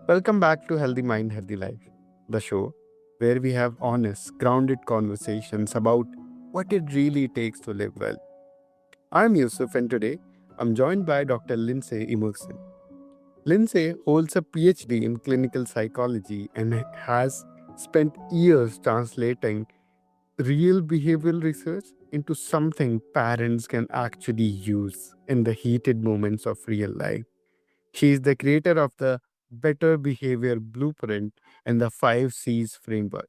Welcome back to Healthy Mind, Healthy Life, the show where we have honest, grounded conversations about what it really takes to live well. I'm Yusuf, and today I'm joined by Dr. Lindsay Emmerson. Lindsay holds a PhD in clinical psychology and has spent years translating real behavioral research into something parents can actually use in the heated moments of real life. She is the creator of the Better Behavior Blueprint and the 5 C's framework: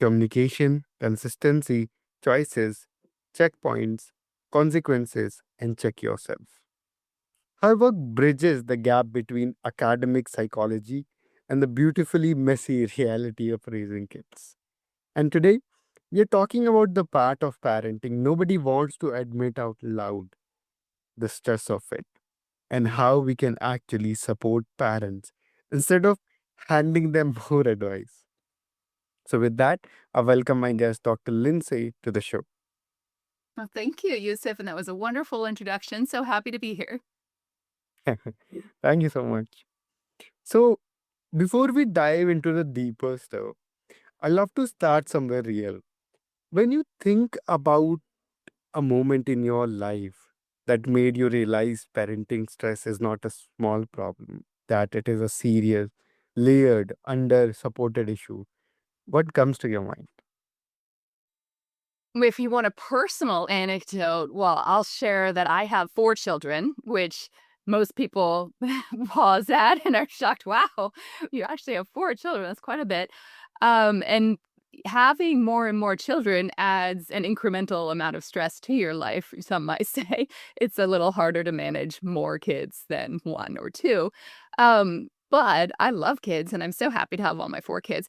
communication, consistency, choices, checkpoints, consequences, and check yourself. Her work bridges the gap between academic psychology and the beautifully messy reality of raising kids. And today, we are talking about the part of parenting nobody wants to admit out loud: the stress of it, and how we can actually support parents instead of handing them more advice. So, with that, I welcome my guest, Dr. Lindsay, to the show. Well, thank you, Yusuf, and that was a wonderful introduction. So happy to be here. Thank you so much. So, before we dive into the deeper stuff, I love to start somewhere real. When you think about a moment in your life that made you realize parenting stress is not a small problem, that it is a serious, layered, under supported issue, what comes to your mind? If you want a personal anecdote, well, I'll share that I have 4 children, which most people pause at and are shocked. Wow, you actually have 4 children. That's quite a bit. And having more and more children adds an incremental amount of stress to your life. Some might say it's a little harder to manage more kids than 1 or 2. But I love kids, and I'm so happy to have all my 4 kids.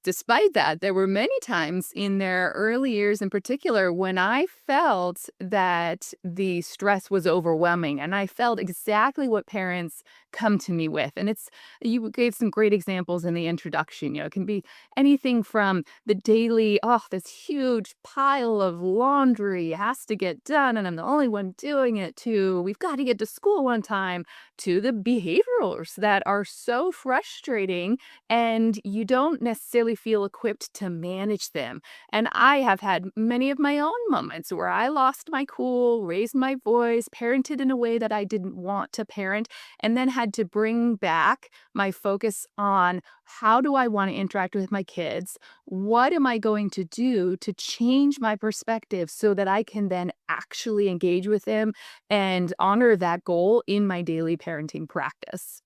Despite that, there were many times in their early years in particular when I felt that the stress was overwhelming, and I felt exactly what parents come to me with. And it's you gave some great examples in the introduction. It can be anything from the daily, oh, this huge pile of laundry has to get done, and I'm the only one doing it, to we've got to get to school one time, to the behaviorals that are so frustrating and you don't necessarily feel equipped to manage them. And I have had many of my own moments where I lost my cool, raised my voice, parented in a way that I didn't want to parent, and then had to bring back my focus on how do I want to interact with my kids? What am I going to do to change my perspective so that I can then actually engage with them and honor that goal in my daily parenting practice?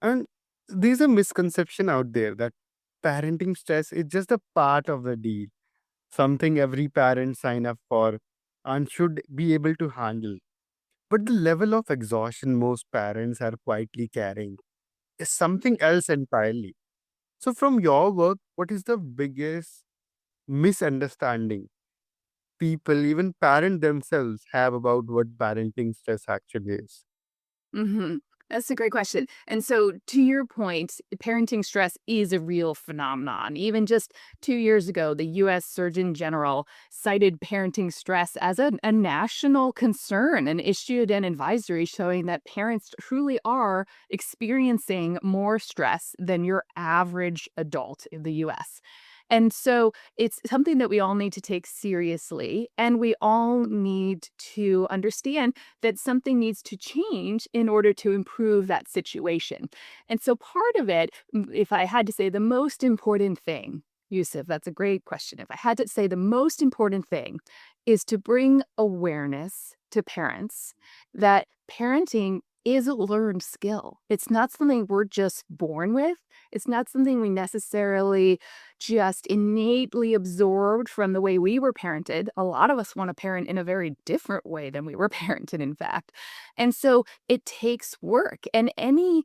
And there's a misconception out there that parenting stress is just a part of the deal, something every parent sign up for and should be able to handle. But the level of exhaustion most parents are quietly carrying is something else entirely. So, from your work, what is the biggest misunderstanding people, even parents themselves, have about what parenting stress actually is? Mhm. That's a great question. And so, to your point, parenting stress is a real phenomenon. Even just 2 years ago, the US Surgeon General cited parenting stress as a national concern and issued an advisory showing that parents truly are experiencing more stress than your average adult in the US. And so it's something that we all need to take seriously, and we all need to understand that something needs to change in order to improve that situation. And so part of it, if I had to say the most important thing, Yusuf, that's a great question. If I had to say the most important thing is to bring awareness to parents that parenting is a learned skill. It's not something we're just born with. It's not something we necessarily just innately absorbed from the way we were parented. A lot of us want to parent in a very different way than we were parented, in fact. And so it takes work. And any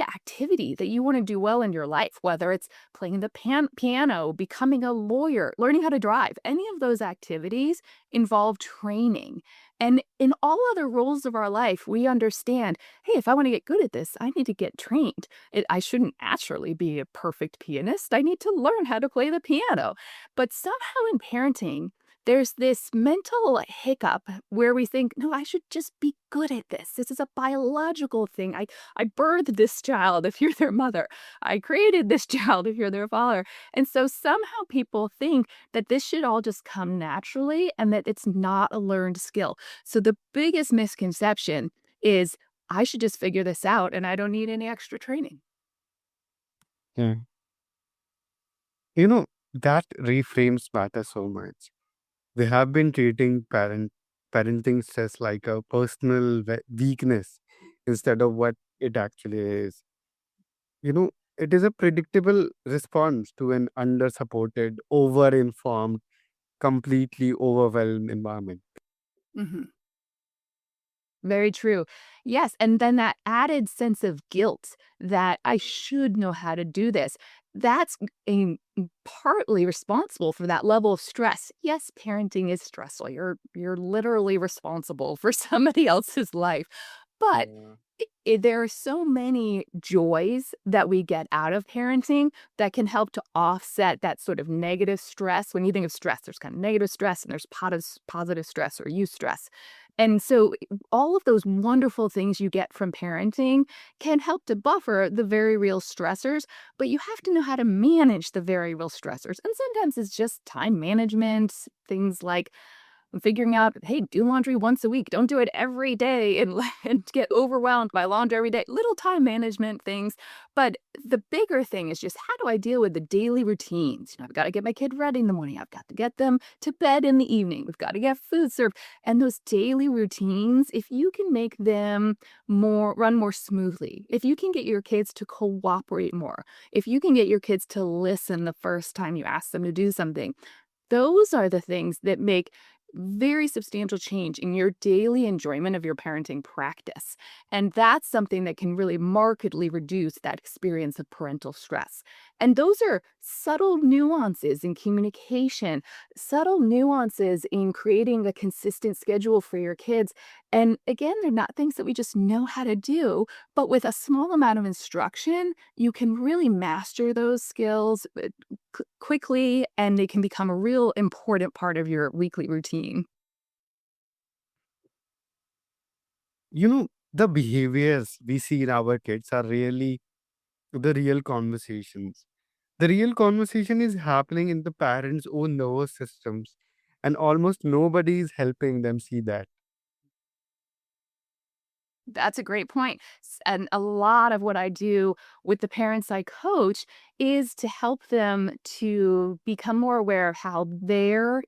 activity that you want to do well in your life, whether it's playing the piano, becoming a lawyer, learning how to drive, any of those activities involve training. And in all other roles of our life, we understand, hey, if I want to get good at this, I need to get trained. I shouldn't naturally be a perfect pianist. I need to learn how to play the piano. But somehow in parenting, there's this mental hiccup where we think, no, I should just be good at this. This is a biological thing. I birthed this child if you're their mother. I created this child if you're their father. And so somehow people think that this should all just come naturally and that it's not a learned skill. So the biggest misconception is I should just figure this out and I don't need any extra training. Yeah. You know, that reframes matter so much. We have been treating parenting stress like a personal weakness instead of what it actually is. You know, it is a predictable response to an under-supported, over-informed, completely overwhelmed environment. Mhm. Very true. Yes, and then that added sense of guilt that I should know how to do this. That's partly responsible for that level of stress. Yes, parenting is stressful. You're literally responsible for somebody else's life. But Yeah. there are so many joys that we get out of parenting that can help to offset that sort of negative stress. When you think of stress, there's kind of negative stress and there's positive stress or eustress. And so all of those wonderful things you get from parenting can help to buffer the very real stressors, but you have to know how to manage the very real stressors. And sometimes it's just time management, things like figuring out, hey, do laundry once a week. Don't do it every day and, and get overwhelmed by laundry every day. Little time management things. But the bigger thing is just how do I deal with the daily routines? I've got to get my kid ready in the morning. I've got to get them to bed in the evening. We've got to get food served. And those daily routines, if you can make them run more smoothly, if you can get your kids to cooperate more, if you can get your kids to listen the first time you ask them to do something, those are the things that make very substantial change in your daily enjoyment of your parenting practice. And that's something that can really markedly reduce that experience of parental stress. And those are subtle nuances in communication, subtle nuances in creating a consistent schedule for your kids. And again, they're not things that we just know how to do, but with a small amount of instruction, you can really master those skills quickly, and they can become a real important part of your weekly routine. You know, the behaviors we see in our kids are really the real conversations. The real conversation is happening in the parents' own nervous systems, and almost nobody is helping them see that. That's a great point. And a lot of what I do with the parents I coach is to help them to become more aware of how their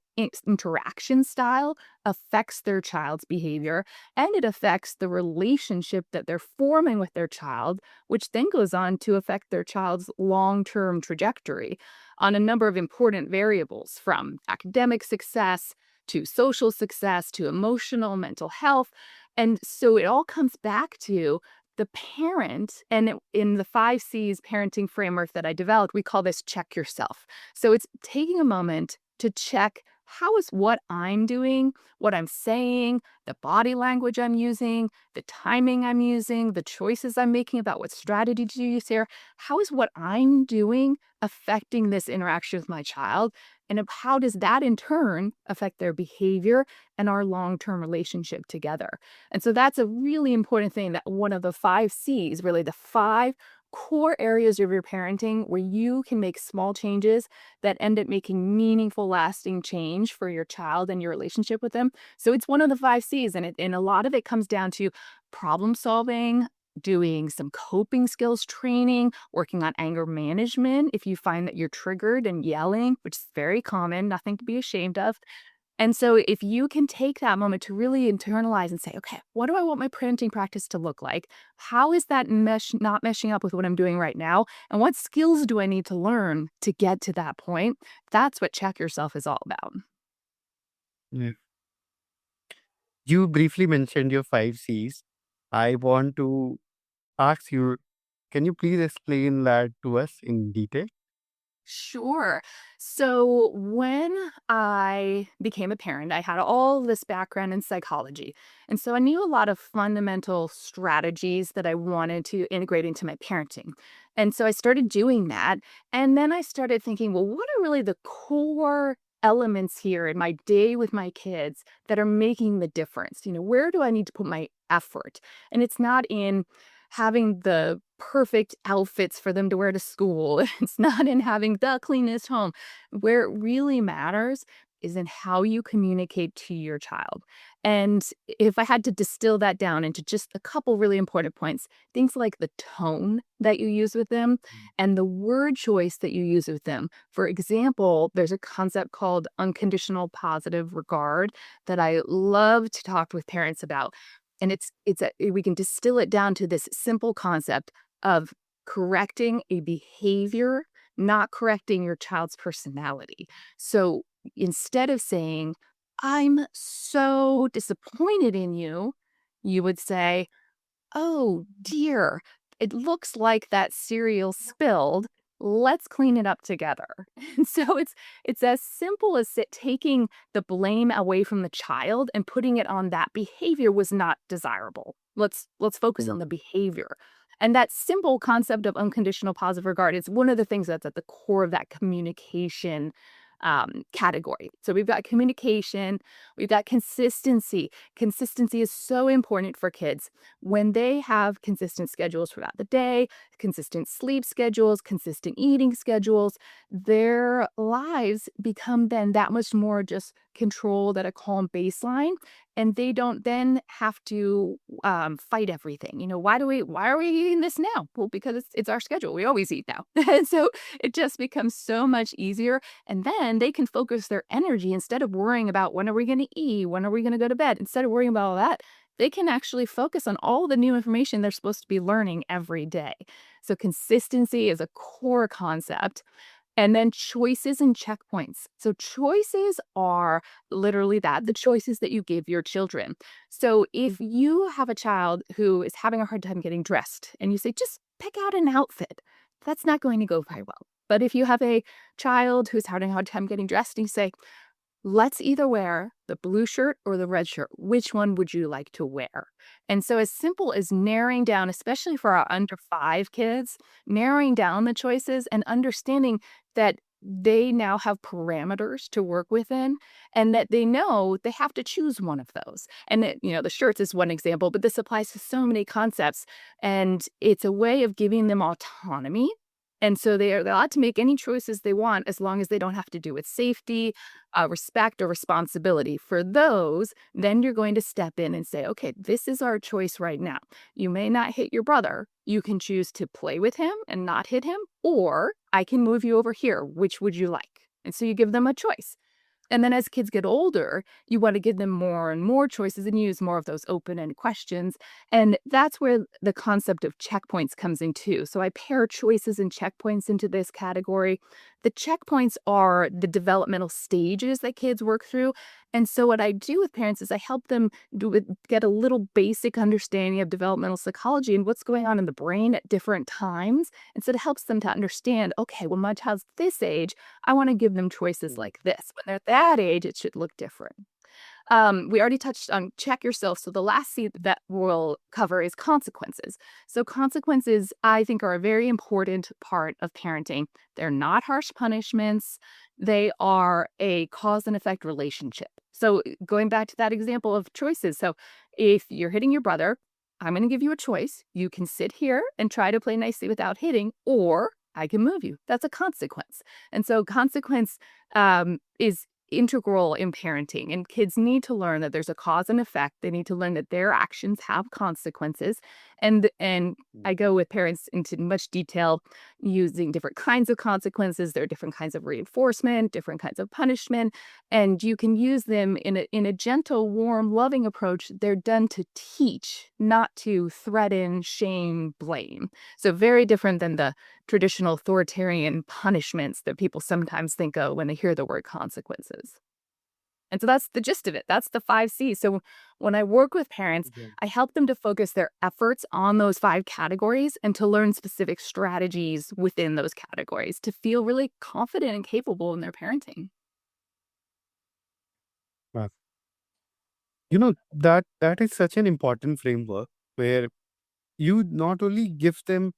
interaction style affects their child's behavior and it affects the relationship that they're forming with their child, which then goes on to affect their child's long term trajectory on a number of important variables from academic success to social success to emotional mental health. And so it all comes back to the parent. And in the 5 C's parenting framework that I developed, we call this check yourself. So it's taking a moment to check how is what I'm doing, what I'm saying, the body language I'm using, the timing I'm using, the choices I'm making about what strategy to use here. How is what I'm doing affecting this interaction with my child? And how does that in turn affect their behavior and our long term relationship together? And so that's a really important thing that one of the 5 C's, really the five core areas of your parenting where you can make small changes that end up making meaningful, lasting change for your child and your relationship with them. So it's one of the 5 C's, and a lot of it comes down to problem solving. Doing some coping skills training, working on anger management if you find that you're triggered and yelling, which is very common, nothing to be ashamed of. And so if you can take that moment to really internalize and say, okay, what do I want my parenting practice to look like? How is that not meshing up with what I'm doing right now? And what skills do I need to learn to get to that point? That's what check yourself is all about. Yeah. You briefly mentioned your 5 C's. I want to ask you, can you please explain that to us in detail? Sure. So when I became a parent, I had all this background in psychology. And so I knew a lot of fundamental strategies that I wanted to integrate into my parenting. And so I started doing that. And then I started thinking, well, what are really the core elements here in my day with my kids that are making the difference? Where do I need to put my effort? And it's not in having the perfect outfits for them to wear to school. It's not in having the cleanest home. Where it really matters is in how you communicate to your child. And if I had to distill that down into just a couple really important points, things like the tone that you use with them and the word choice that you use with them. For example, there's a concept called unconditional positive regard that I love to talk with parents about. And we can distill it down to this simple concept of correcting a behavior, not correcting your child's personality. So instead of saying, I'm so disappointed in you, you would say, oh dear, it looks like that cereal spilled. Let's clean it up together. And so it's as simple as taking the blame away from the child and putting it on that behavior was not desirable. Let's focus on the behavior. And that simple concept of unconditional positive regard is one of the things that's at the core of that communication category. So we've got communication, we've got consistency. Consistency is so important for kids. When they have consistent schedules throughout the day, consistent sleep schedules, consistent eating schedules, their lives become then that much more just controlled at a calm baseline. And they don't then have to fight everything. Why are we eating this now? Well, because it's our schedule. We always eat now. And so it just becomes so much easier. And then they can focus their energy instead of worrying about when are we going to eat? When are we going to go to bed? Instead of worrying about all that, they can actually focus on all the new information they're supposed to be learning every day. So consistency is a core concept. And then choices and checkpoints. So choices are literally the choices that you give your children. So if you have a child who is having a hard time getting dressed and you say, just pick out an outfit, that's not going to go very well. But if you have a child who's having a hard time getting dressed and you say, let's either wear the blue shirt or the red shirt. Which one would you like to wear? And so, as simple as narrowing down, especially for our under 5 kids, narrowing down the choices and understanding that they now have parameters to work within and that they know they have to choose one of those. And the shirts is one example, but this applies to so many concepts. And it's a way of giving them autonomy. And so they're allowed to make any choices they want as long as they don't have to do with safety, respect, or responsibility. For those, then you're going to step in and say, okay, this is our choice right now. You may not hit your brother. You can choose to play with him and not hit him, or I can move you over here. Which would you like? And so you give them a choice. And then as kids get older, you want to give them more and more choices and use more of those open-ended questions. And that's where the concept of checkpoints comes in too. So I pair choices and checkpoints into this category. The checkpoints are the developmental stages that kids work through. And so what I do with parents is I help them get a little basic understanding of developmental psychology and what's going on in the brain at different times. And so it helps them to understand, okay, when my child's this age, I want to give them choices like this. When they're at that age, it should look different. We already touched on check yourself. So the last C that we'll cover is consequences. So consequences, I think, are a very important part of parenting. They're not harsh punishments. They are a cause and effect relationship. So going back to that example of choices. So if you're hitting your brother, I'm going to give you a choice. You can sit here and try to play nicely without hitting, or I can move you. That's a consequence. And so consequence is integral in parenting, and kids need to learn that there's a cause and effect. They need to learn that their actions have consequences. And I go with parents into much detail using different kinds of consequences. There are different kinds of reinforcement, different kinds of punishment, and you can use them in a gentle, warm, loving approach. They're done to teach, not to threaten, shame, blame. So very different than the traditional authoritarian punishments that people sometimes think of when they hear the word consequences. And so that's the gist of it. That's the 5 C's. So when I work with parents, I help them to focus their efforts on those 5 categories and to learn specific strategies within those categories to feel really confident and capable in their parenting. Wow. That is such an important framework where you not only give them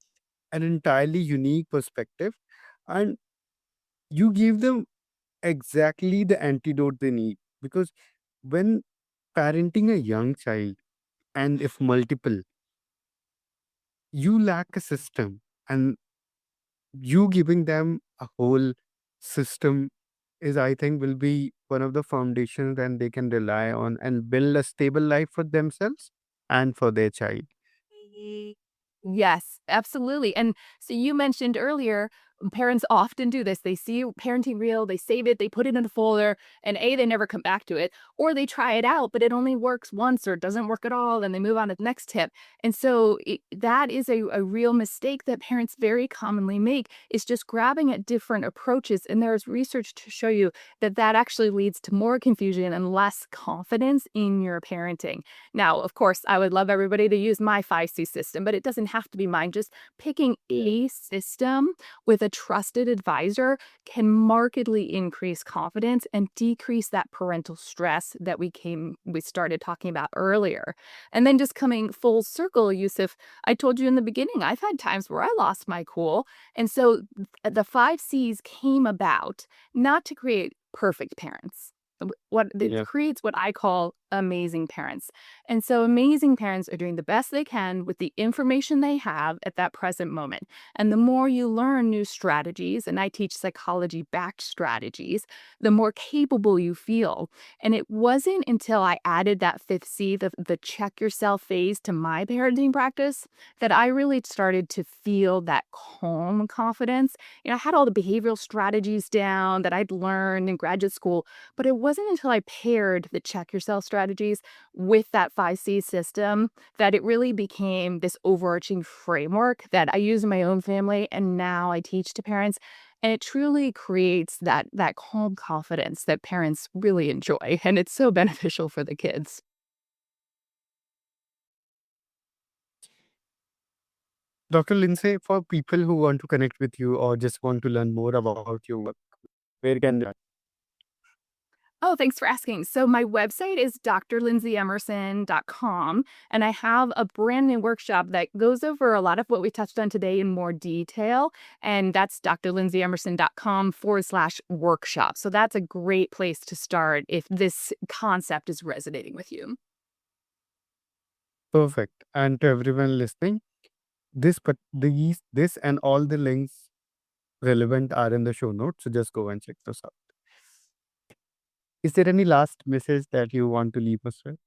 an entirely unique perspective, and you give them exactly the antidote they need. Because when parenting a young child, and if multiple, you lack a system, and you giving them a whole system is, I think, will be one of the foundations and they can rely on and build a stable life for themselves and for their child. Yes, absolutely. And so you mentioned earlier, parents often do this. They see a parenting reel, they save it, they put it in a folder, and A, they never come back to it, or they try it out, but it only works once or it doesn't work at all, and they move on to the next tip. And so that is a real mistake that parents very commonly make is just grabbing at different approaches. And there's research to show you that that actually leads to more confusion and less confidence in your parenting. Now, of course, I would love everybody to use my 5C system, but it doesn't have to be mine. Just picking a system with a trusted advisor can markedly increase confidence and decrease that parental stress that we started talking about earlier. And then just coming full circle, Yusuf, I told you in the beginning, I've had times where I lost my cool. And so the 5Cs came about not to create perfect parents. What it Yeah. creates what I call amazing parents. And so amazing parents are doing the best they can with the information they have at that present moment. And the more you learn new strategies, and I teach psychology backed strategies, the more capable you feel. And it wasn't until I added that fifth C, the check yourself phase to my parenting practice, that I really started to feel that calm confidence. I had all the behavioral strategies down that I'd learned in graduate school, but it wasn't until I paired the check yourself strategies with that 5C system that it really became this overarching framework that I use in my own family and now I teach to parents. And it truly creates that calm confidence that parents really enjoy. And it's so beneficial for the kids. Dr. Lindsay, for people who want to connect with you or just want to learn more about your work, where can they? Oh, thanks for asking. So my website is drlindsayemmerson.com, and I have a brand new workshop that goes over a lot of what we touched on today in more detail, and that's drlindsayemmerson.com/workshop. So that's a great place to start if this concept is resonating with you. Perfect. And to everyone listening, this and all the links relevant are in the show notes. So just go and check those out. Is there any last message that you want to leave us with?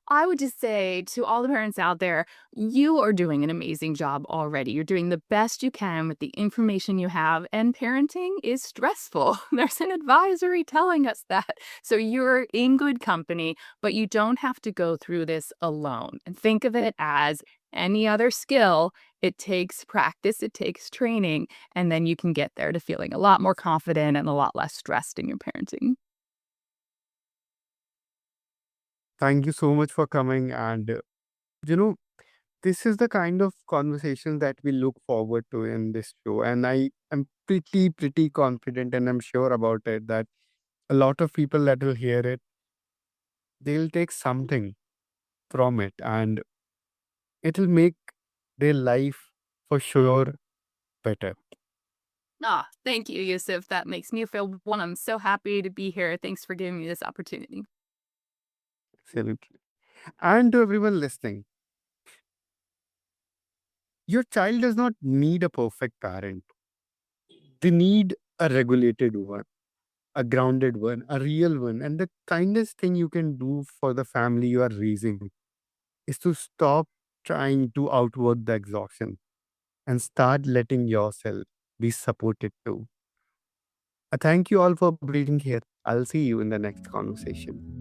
I would just say to all the parents out there, you are doing an amazing job already. You're doing the best you can with the information you have, and parenting is stressful. There's an advisory telling us that. So you're in good company, but you don't have to go through this alone. And think of it as any other skill. It takes practice, it takes training, and then you can get there to feeling a lot more confident and a lot less stressed in your parenting. Thank you so much for coming. And, you know, this is the kind of conversation that we look forward to in this show. And I am pretty confident and I'm sure about it that a lot of people that will hear it, they'll take something from it and it'll make their life for sure better. Ah, thank you, Yusuf. That makes me feel one. I'm so happy to be here. Thanks for giving me this opportunity. Absolutely. And to everyone listening, your child does not need a perfect parent. They need a regulated one, a grounded one, a real one. And the kindest thing you can do for the family you are raising is to stop trying to outwork the exhaustion and start letting yourself be supported too. Thank you all for being here. I'll see you in the next conversation.